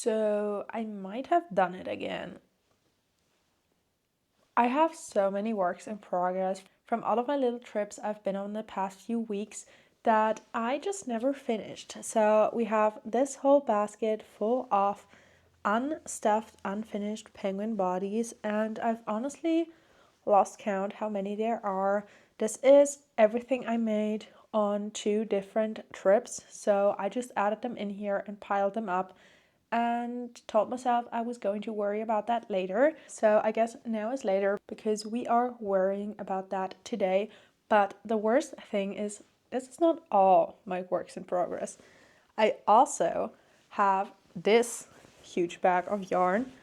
So I might have done it again. I have so many works in progress from all of my little trips I've been on the past few weeks that I just never finished. So we have this whole basket full of unstuffed, unfinished penguin bodies, and I've honestly lost count how many there are. This is everything I made on 2 different trips, so I just added them in here and piled them up and told myself I was going to worry about that later. So I guess now is later because we are worrying about that today. But the worst thing is, this is not all my works in progress. I also have this huge bag of yarn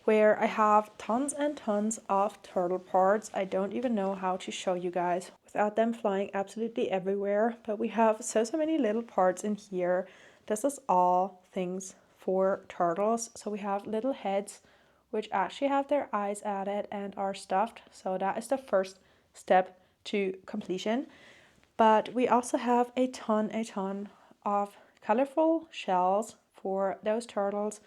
where I have tons and tons of turtle parts. I don't even know how to show you guys without them flying absolutely everywhere, but we have so many little parts in here. This is all things for turtles. So we have little heads which actually have their eyes added and are stuffed, so that is the first step to completion. But we also have a ton of colorful shells for those turtles,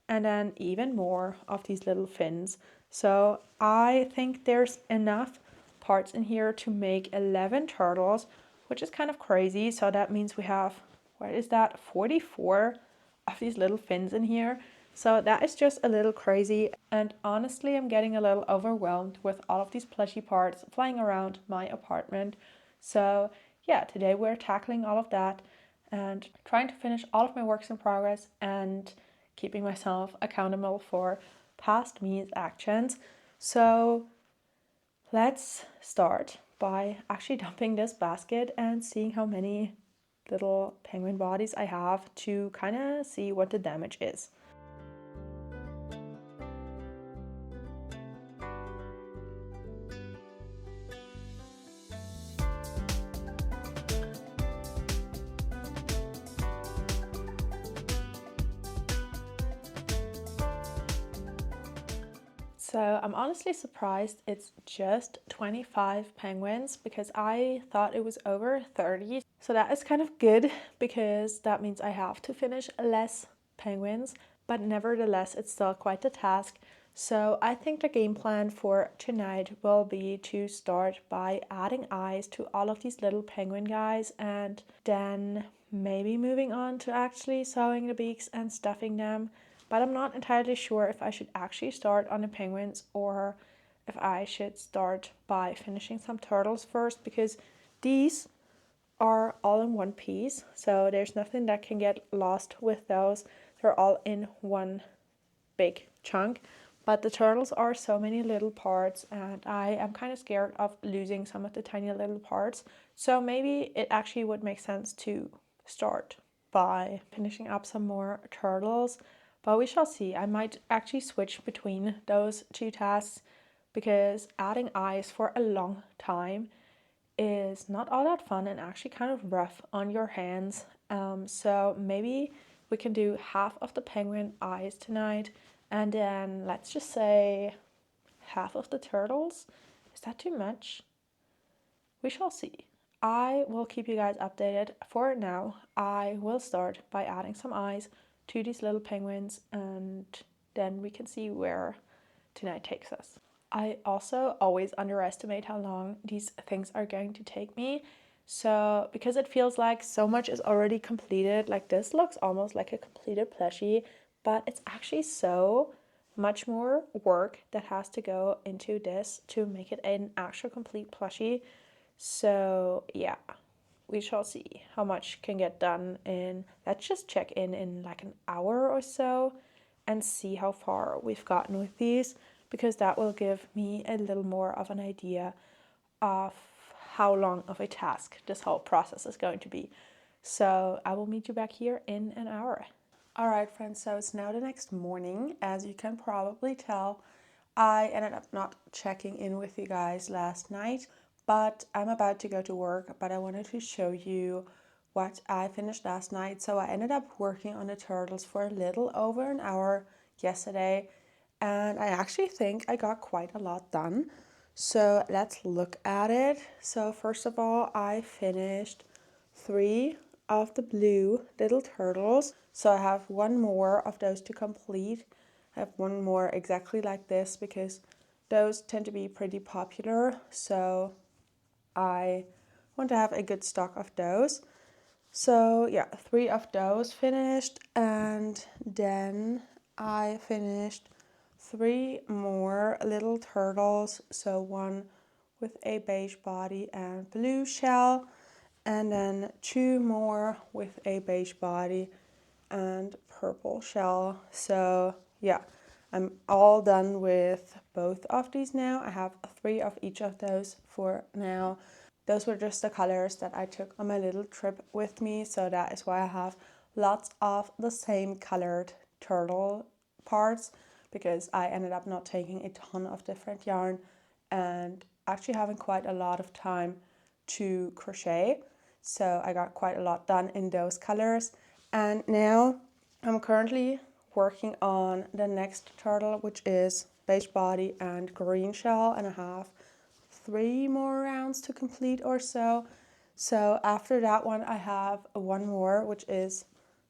and then even more of these little fins. So I think there's enough parts in here to make 11 turtles, which is kind of crazy. So that means we have, what is that, 44 of these little fins in here. So that is just a little crazy, and honestly I'm getting a little overwhelmed with all of these plushie parts flying around my apartment. So yeah, today we're tackling all of that and trying to finish all of my works in progress and keeping myself accountable for past me's actions. So let's start by actually dumping this basket and seeing how many little penguin bodies I have to kind of see what the damage is. So I'm honestly surprised it's just 25 penguins because I thought it was over 30. So that is kind of good because that means I have to finish less penguins, but nevertheless it's still quite a task. So I think the game plan for tonight will be to start by adding eyes to all of these little penguin guys, and then maybe moving on to actually sewing the beaks and stuffing them. But I'm not entirely sure if I should actually start on the penguins or if I should start by finishing some turtles first, because these are all in one piece, so there's nothing that can get lost with those. They're all in one big chunk. But the turtles are so many little parts, and I am kind of scared of losing some of the tiny little parts. So maybe it actually would make sense to start by finishing up some more turtles. But we shall see. I might actually switch between those 2 tasks because adding eyes for a long time is not all that fun and actually kind of rough on your hands. So maybe we can do half of the penguin eyes tonight, and then let's just say half of the turtles. Is that too much? We shall see. I will keep you guys updated. For now, I will start by adding some eyes to these little penguins, and then we can see where tonight takes us. I also always underestimate how long these things are going to take me. So because it feels like so much is already completed, like this looks almost like a completed plushie, but it's actually so much more work that has to go into this to make it an actual complete plushie. So yeah, we shall see how much can get done in, let's just check in like an hour or so and see how far we've gotten with these, because that will give me a little more of an idea of how long of a task this whole process is going to be. So I will meet you back here in an hour. Alright friends, so it's now the next morning. As you can probably tell, I ended up not checking in with you guys last night, but I'm about to go to work, but I wanted to show you what I finished last night. So I ended up working on the turtles for a little over an hour yesterday, and I actually think I got quite a lot done. So let's look at it. So first of all, I finished 3 of the blue little turtles. So I have one more of those to complete. I have one more exactly like this because those tend to be pretty popular. So I want to have a good stock of those. So yeah, 3 of those finished, and then I finished 3 more little turtles. So one with a beige body and blue shell, and then 2 more with a beige body and purple shell. So yeah, I'm all done with both of these now. I have 3 of each of those for now. Those were just the colors that I took on my little trip with me, so that is why I have lots of the same colored turtle parts, because I ended up not taking a ton of different yarn and actually having quite a lot of time to crochet. So I got quite a lot done in those colors. And now I'm currently working on the next turtle, which is beige body and green shell, and I have 3 more rounds to complete or so. So after that one, I have one more, which is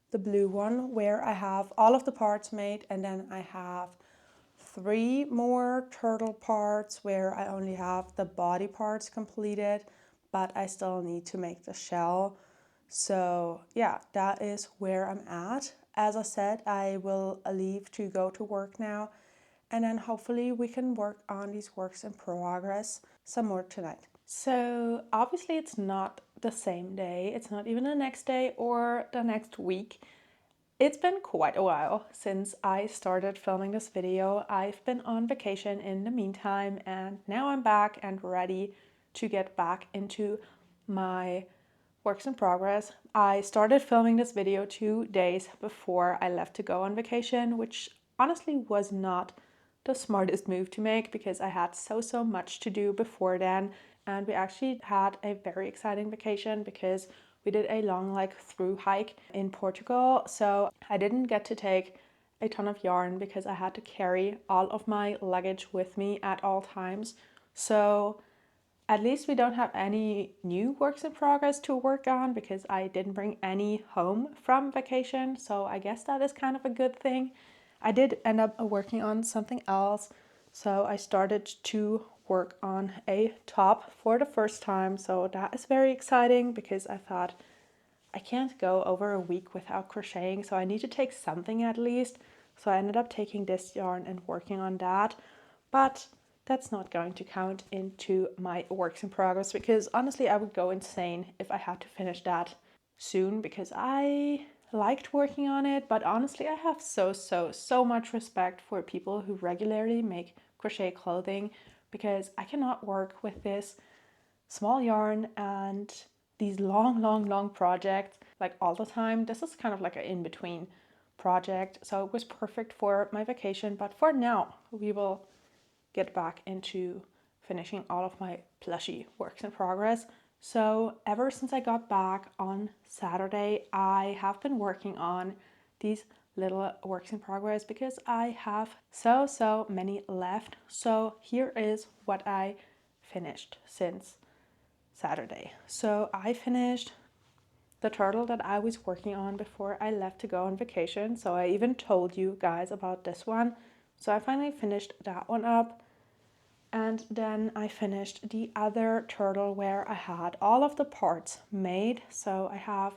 the blue one, where I have all of the parts made, and then I have 3 more turtle parts where I only have the body parts completed, but I still need to make the shell. So yeah, that is where I'm at. As I said, I will leave to go to work now, and then hopefully we can work on these works in progress some more tonight. So obviously it's not the same day, it's not even the next day or the next week. It's been quite a while since I started filming this video. I've been on vacation in the meantime, and now I'm back and ready to get back into my works in progress. I started filming this video 2 days before I left to go on vacation, which honestly was not the smartest move to make because I had so much to do before then. And we actually had a very exciting vacation because we did a long through hike in Portugal. So I didn't get to take a ton of yarn because I had to carry all of my luggage with me at all times. So at least we don't have any new works in progress to work on because I didn't bring any home from vacation. So I guess that is kind of a good thing. I did end up working on something else. So I started to work on a top for the first time. So that is very exciting because I thought I can't go over a week without crocheting. So I need to take something at least. So I ended up taking this yarn and working on that. But that's not going to count into my works in progress because honestly I would go insane if I had to finish that soon because I liked working on it. But honestly I have so much respect for people who regularly make crochet clothing because I cannot work with this small yarn and these long projects like all the time. This is kind of like an in-between project, so it was perfect for my vacation. But for now we will get back into finishing all of my plushie works in progress. So ever since I got back on Saturday, I have been working on these little works in progress because I have so many left. So here is what I finished since Saturday. So I finished the turtle that I was working on before I left to go on vacation. So I even told you guys about this one. So I finally finished that one up. And then I finished the other turtle where I had all of the parts made. So I have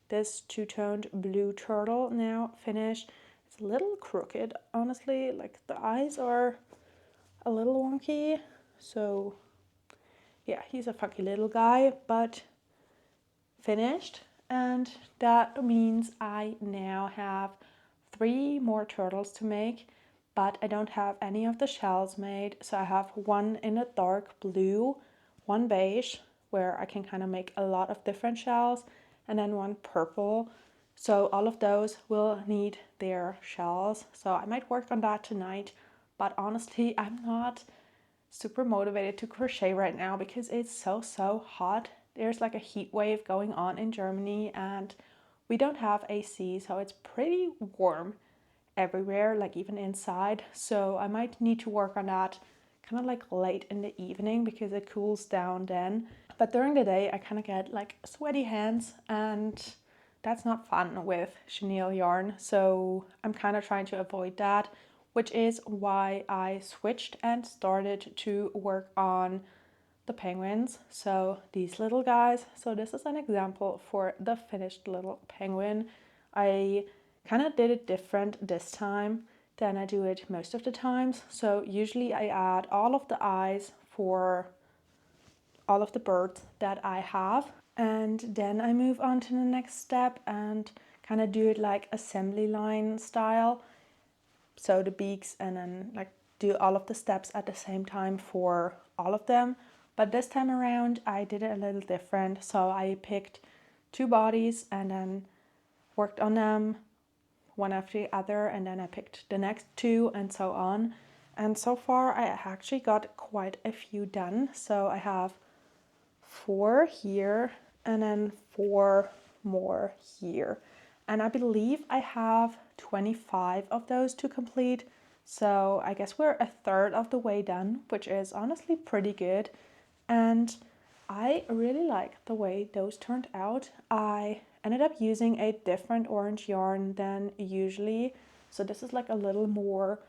this two-toned blue turtle now finished. It's a little crooked, honestly. Like the eyes are a little wonky. So yeah, he's a funky little guy, but finished. And that means I now have 3 more turtles to make, but I don't have any of the shells made. So I have one in a dark blue, one beige, where I can kind of make a lot of different shells, and then one purple. So all of those will need their shells. So I might work on that tonight, but honestly, I'm not super motivated to crochet right now because it's so hot. There's like a heat wave going on in Germany and we don't have AC, so it's pretty warm everywhere, like even inside. So I might need to work on that kind of like late in the evening because it cools down then. But during the day I kind of get like sweaty hands and that's not fun with chenille yarn, so I'm kind of trying to avoid that, which is why I switched and started to work on the penguins. So these little guys, so this is an example for the finished little penguin. I kind of did it different this time than I do it most of the times. So usually I add all of the eyes for all of the birds that I have, and then I move on to the next step and kind of do it like assembly line style, so the beaks, and then like do all of the steps at the same time for all of them. But this time around I did it a little different, so I picked two bodies and then worked on them one after the other, and then I picked the next two and so on. And so far I actually got quite a few done. So I have 4 here and then 4 more here, and I believe I have 25 of those to complete. So I guess we're a third of the way done, which is honestly pretty good, and I really like the way those turned out. I ended up using a different orange yarn than usually, so this is like a little more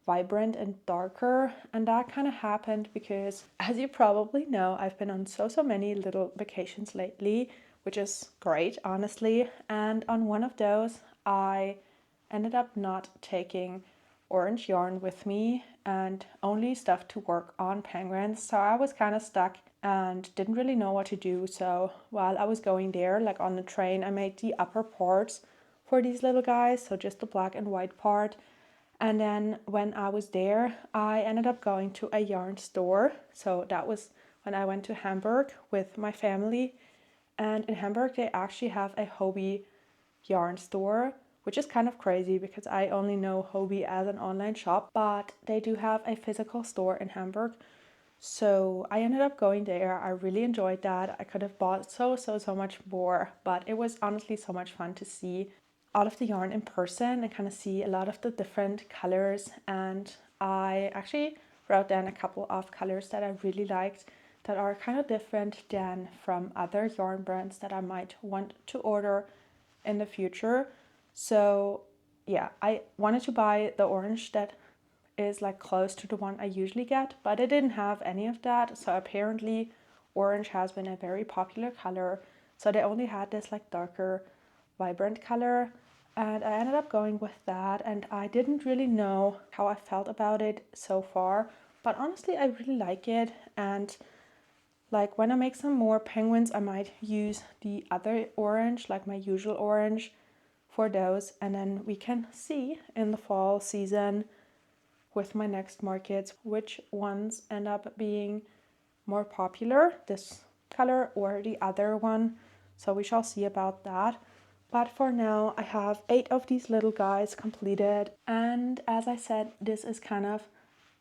vibrant and darker, and that kind of happened because, as you probably know, I've been on so many little vacations lately, which is great honestly, and on one of those I ended up not taking orange yarn with me and only stuff to work on penguins, so I was kind of stuck and didn't really know what to do. So while I was going there, like on the train, I made the upper parts for these little guys, so just the black and white part. And then when I was there, I ended up going to a yarn store. So that was when I went to Hamburg with my family. And in Hamburg, they actually have a hobby yarn store, which is kind of crazy because I only know Hobby as an online shop, but they do have a physical store in Hamburg. So I ended up going there. I really enjoyed that. I could have bought so much more, but it was honestly so much fun to see all of the yarn in person and kind of see a lot of the different colors. And I actually wrote down a couple of colors that I really liked that are kind of different than from other yarn brands that I might want to order in the future. So yeah, I wanted to buy the orange that is like close to the one I usually get, but it didn't have any of that. So apparently orange has been a very popular color, so they only had this like darker vibrant color, and I ended up going with that. And I didn't really know how I felt about it so far, but honestly I really like it. And like when I make some more penguins, I might use the other orange, like my usual orange, for those, and then we can see in the fall season with my next markets which ones end up being more popular, this color or the other one. So we shall see about that. But for now I have 8 of these little guys completed, and as I said, this is kind of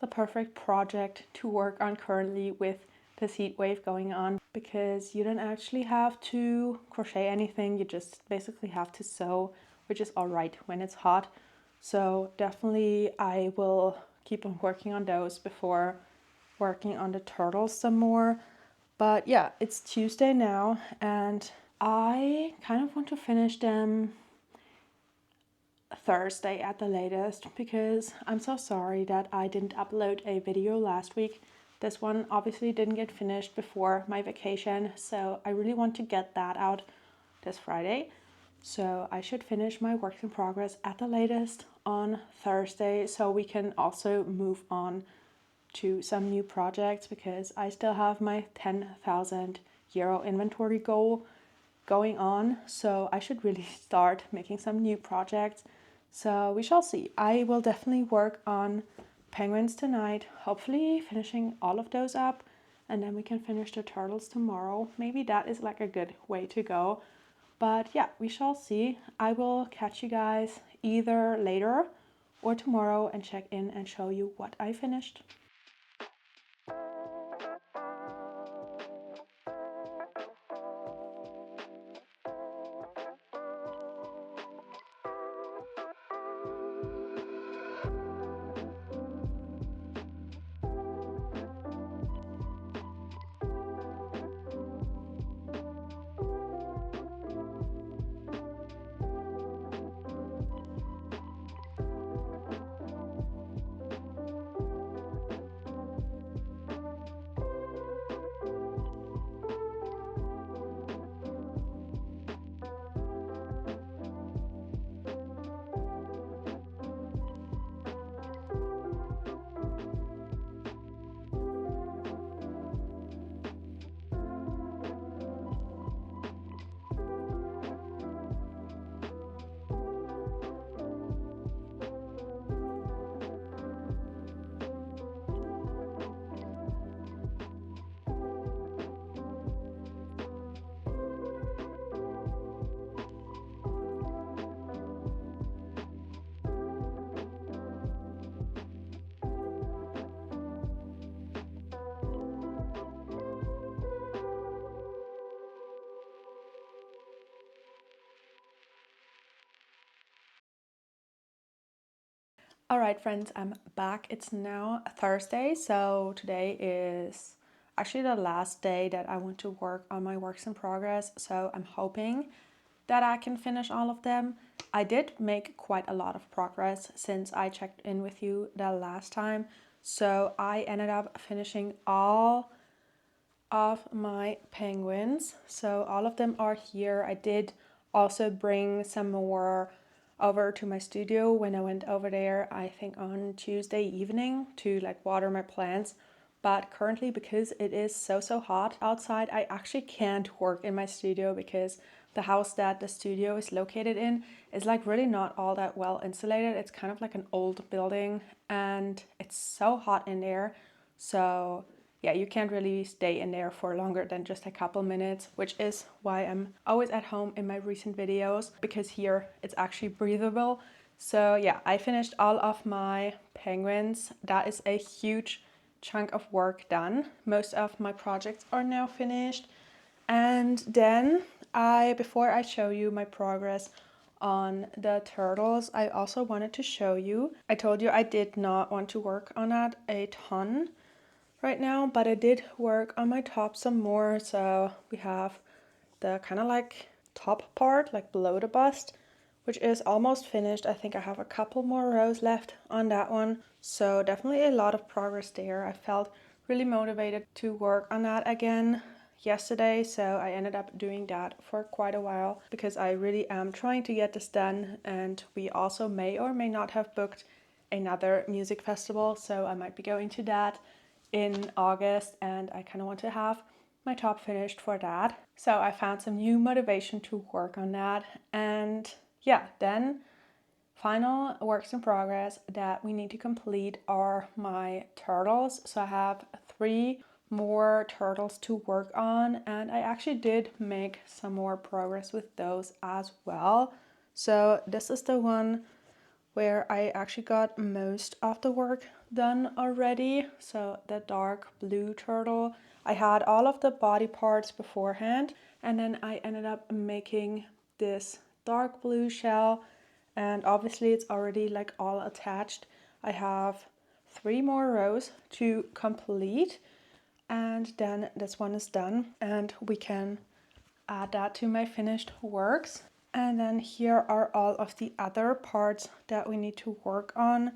the perfect project to work on currently with this heat wave going on, because you don't actually have to crochet anything, you just basically have to sew, which is alright when it's hot. So definitely I will keep on working on those before working on the turtles some more. But yeah, it's Tuesday now and I kind of want to finish them Thursday at the latest, because I'm so sorry that I didn't upload a video last week. This one obviously didn't get finished before my vacation, so I really want to get that out this Friday. So I should finish my work in progress at the latest on Thursday, so we can also move on to some new projects, because I still have my 10,000 euro inventory goal going on, so I should really start making some new projects. So we shall see. I will definitely work on penguins tonight, hopefully finishing all of those up, and then we can finish the turtles tomorrow. Maybe that is like a good way to go. But yeah, we shall see. I will catch you guys either later or tomorrow and check in and show you what I finished. All right, friends, I'm back. It's now Thursday, so today is actually the last day that I want to work on my works in progress. So I'm hoping that I can finish all of them. I did make quite a lot of progress since I checked in with you the last time. So I ended up finishing all of my penguins. So all of them are here. I did also bring some more over to my studio when I went over there, I think on Tuesday evening to like water my plants. But currently, because it is so hot outside, I actually can't work in my studio because the house that the studio is located in is like really not all that well insulated. It's kind of like an old building and it's so hot in there. So yeah, you can't really stay in there for longer than just a couple minutes, which is why I'm always at home in my recent videos, because here it's actually breathable. So yeah, I finished all of my penguins. That is a huge chunk of work done. Most of my projects are now finished. And then before I show you my progress on the turtles, I also wanted to show you, I told you I did not want to work on that a ton right now, but I did work on my top some more. So we have the kind of like top part, like below the bust, which is almost finished. I think I have a couple more rows left on that one. So definitely a lot of progress there. I felt really motivated to work on that again yesterday, so I ended up doing that for quite a while because I really am trying to get this done. And we also may or may not have booked another music festival, so I might be going to that in August, and I kind of want to have my top finished for that. So I found some new motivation to work on that. And yeah, then final works in progress that we need to complete are my turtles. So I have 3 more turtles to work on, and I actually did make some more progress with those as well. So this is the one where I actually got most of the work done already. So the dark blue turtle, I had all of the body parts beforehand, and then I ended up making this dark blue shell, and obviously it's already like all attached. I have 3 more rows to complete, and then this one is done and we can add that to my finished works. And then here are all of the other parts that we need to work on.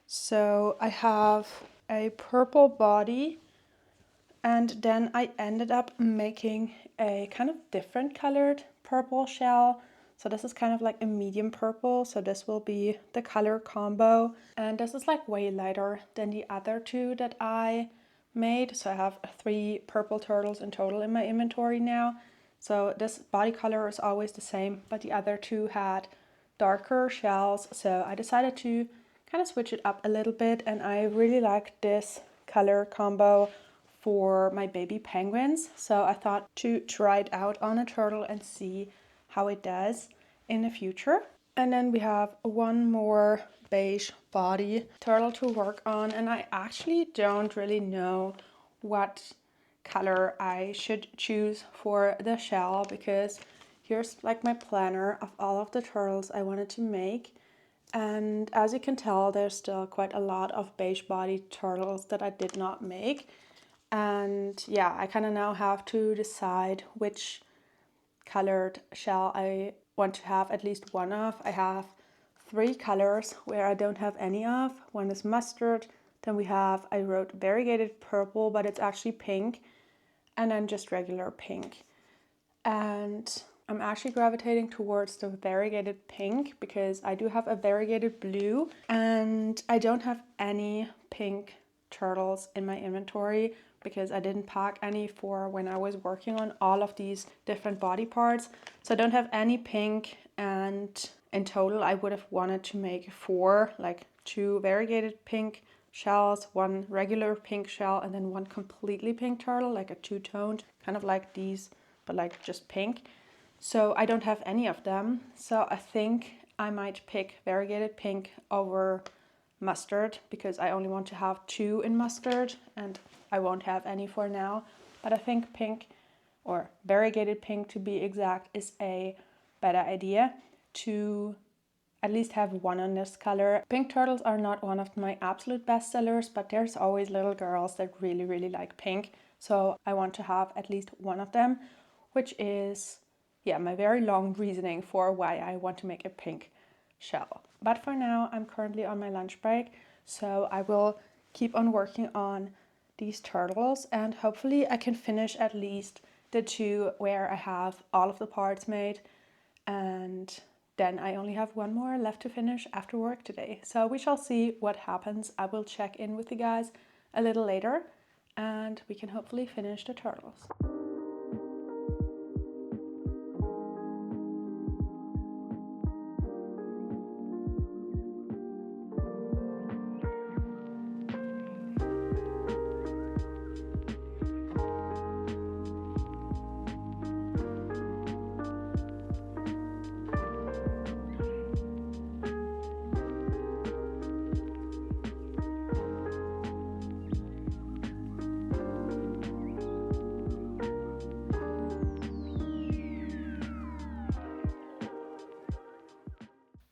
So I have a purple body, and then I ended up making a kind of different colored purple shell. So this is kind of like a medium purple, so this will be the color combo. And this is like way lighter than the other 2 that I made. So I have 3 purple turtles in total in my inventory now. So this body color is always the same, but the other 2 had darker shells. So I decided to kind of switch it up a little bit, and I really like this color combo for my baby penguins. So I thought to try it out on a turtle and see how it does in the future. And then we have 1 more beige body turtle to work on, and I actually don't really know what color I should choose for the shell, because here's like my planner of all of the turtles I wanted to make. And as you can tell, there's still quite a lot of beige body turtles that I did not make. And yeah, I kind of now have to decide which colored shell I want to have at least one of. I have 3 colors where I don't have any of. One is mustard, then we have, I wrote variegated purple, but it's actually pink, and then just regular pink. And I'm actually gravitating towards the variegated pink because I do have a variegated blue, and I don't have any pink turtles in my inventory because I didn't pack any for when I was working on all of these different body parts. So I don't have any pink, and in total I would have wanted to make 4, like 2 variegated pink shells, 1 regular pink shell, and then 1 completely pink turtle, like a 2-toned, kind of like these, but like just pink. So I don't have any of them. So I think I might pick variegated pink over mustard because I only want to have 2 in mustard and I won't have any for now. But I think pink, or variegated pink to be exact, is a better idea to at least have one on this color. Pink turtles are not one of my absolute best sellers, but there's always little girls that really like pink. So I want to have at least one of them, which is, yeah, my very long reasoning for why I want to make a pink shell. But for now, I'm currently on my lunch break, so I will keep on working on these turtles and hopefully I can finish at least the two where I have all of the parts made, and then I only have one more left to finish after work today. So we shall see what happens. I will check in with you guys a little later and we can hopefully finish the turtles.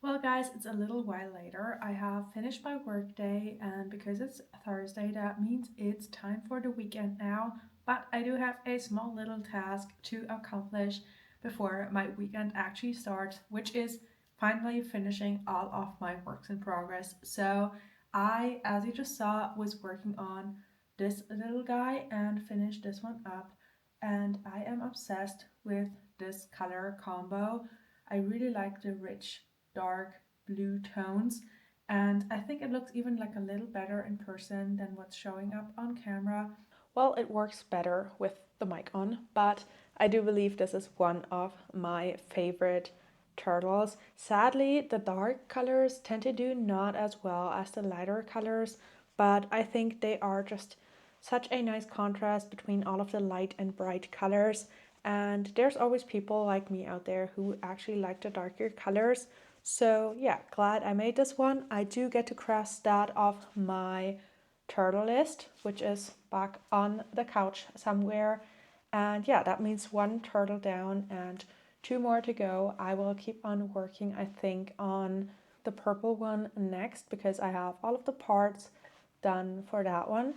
Well guys, it's a little while later. I have finished my work day and because it's Thursday, that means it's time for the weekend now. But I do have a small little task to accomplish before my weekend actually starts, which is finally finishing all of my works in progress. So I, as you just saw, was working on this little guy and finished this one up. And I am obsessed with this color combo. I really like the rich dark blue tones, and I think it looks even like a little better in person than what's showing up on camera. Well, it works better with the mic on, but I do believe this is one of my favorite turtles. Sadly, the dark colors tend to do not as well as the lighter colors, but I think they are just such a nice contrast between all of the light and bright colors. And there's always people like me out there who actually like the darker colors. So yeah, glad I made this one. I do get to cross that off my turtle list, which is back on the couch somewhere. And yeah, that means one turtle down and two more to go. I will keep on working, I think, on the purple one next because I have all of the parts done for that one.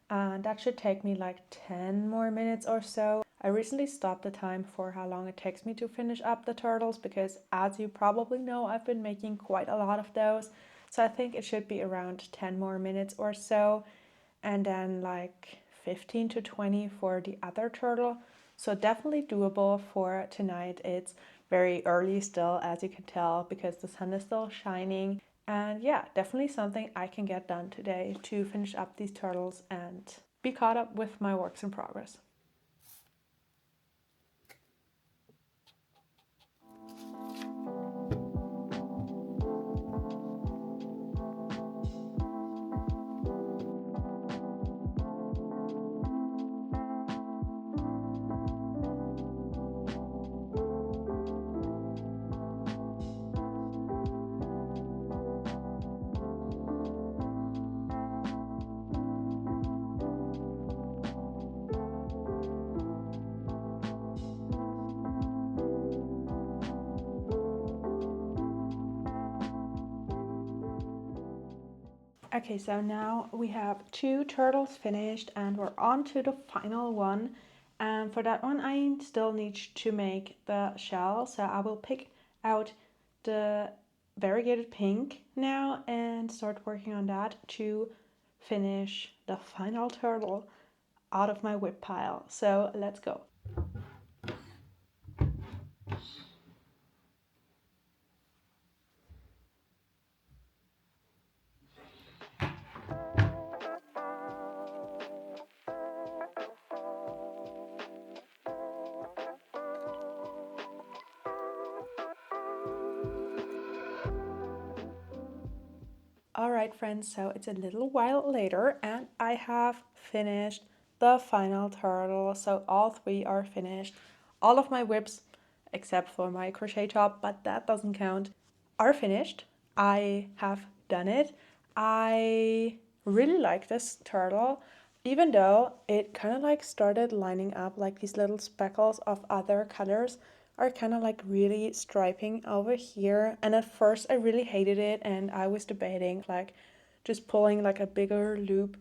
And that should take me like 10 more minutes or so. I recently stopped the time for how long it takes me to finish up the turtles because, as you probably know, I've been making quite a lot of those. So I think it should be around 10 more minutes or so, and then like 15 to 20 for the other turtle. So definitely doable for tonight. It's very early still, as you can tell, because the sun is still shining. And yeah, definitely something I can get done today to finish up these turtles and be caught up with my works in progress. Okay, so now we have two turtles finished and we're on to the final one. And for that one, I still need to make the shell. So I will pick out the variegated pink now and start working on that to finish the final turtle out of my whip pile. So let's go. Alright friends, so it's a little while later and I have finished the final turtle. So all three are finished. All of my whips, except for my crochet top, but that doesn't count, are finished. I have done it. I really like this turtle, even though it kind of like started lining up like these little speckles of other colors are kind of like really striping over here. And at first I really hated it, and I was debating like just pulling like a bigger loop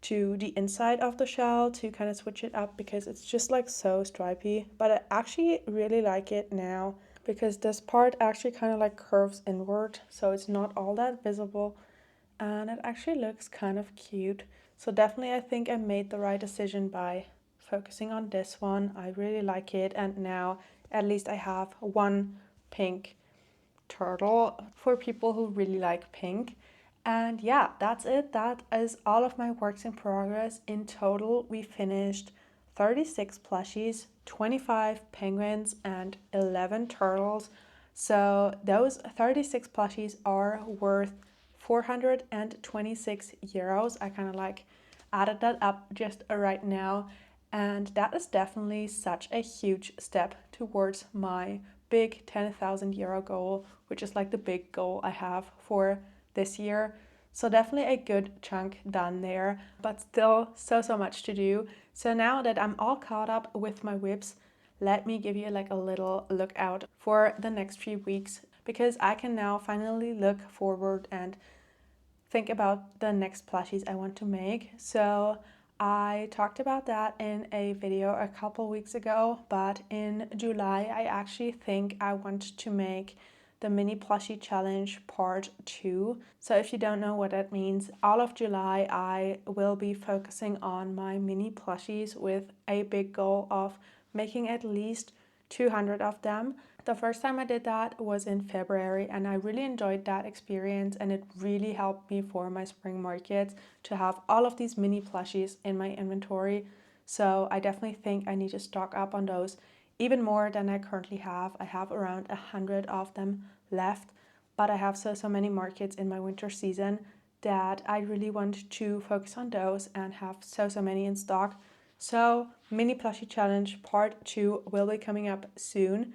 to the inside of the shell to kind of switch it up, because it's just like so stripy. But I actually really like it now because this part actually kind of like curves inward, so it's not all that visible, and it actually looks kind of cute. So definitely I think I made the right decision by focusing on this one. I really like it, and now at least I have one pink turtle for people who really like pink. And yeah, that's it. That is all of my works in progress. In total, we finished 36 plushies, 25 penguins, and 11 turtles. So those 36 plushies are worth 426 euros. I kind of like added that up just right now. And that is definitely such a huge step towards my big 10,000 euro goal, which is like the big goal I have for this year. So definitely a good chunk done there, but still so much to do. So now that I'm all caught up with my whips, let me give you like a little look out for the next few weeks, because I can now finally look forward and think about the next plushies I want to make. So I talked about that in a video a couple weeks ago, but in July I actually think I want to make the mini plushie challenge part 2. So if you don't know what that means, all of July I will be focusing on my mini plushies with a big goal of making at least 200 of them. The first time I did that was in February, and I really enjoyed that experience, and it really helped me for my spring markets to have all of these mini plushies in my inventory. So I definitely think I need to stock up on those even more than I currently have. I have around 100 of them left, but I have so many markets in my winter season that I really want to focus on those and have so many in stock. So mini plushie challenge part 2 will be coming up soon,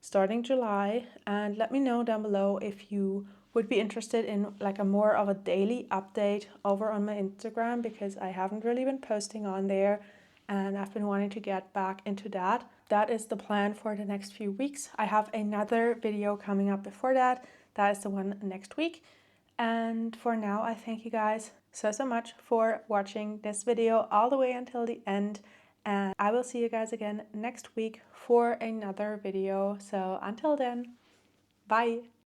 starting July. And let me know down below if you would be interested in like a more of a daily update over on my Instagram, because I haven't really been posting on there and I've been wanting to get back into that. That is the plan for the next few weeks. I have another video coming up before that. That is the one next week. And for now, I thank you guys so much for watching this video all the way until the end. And I will see you guys again next week for another video. So until then, bye.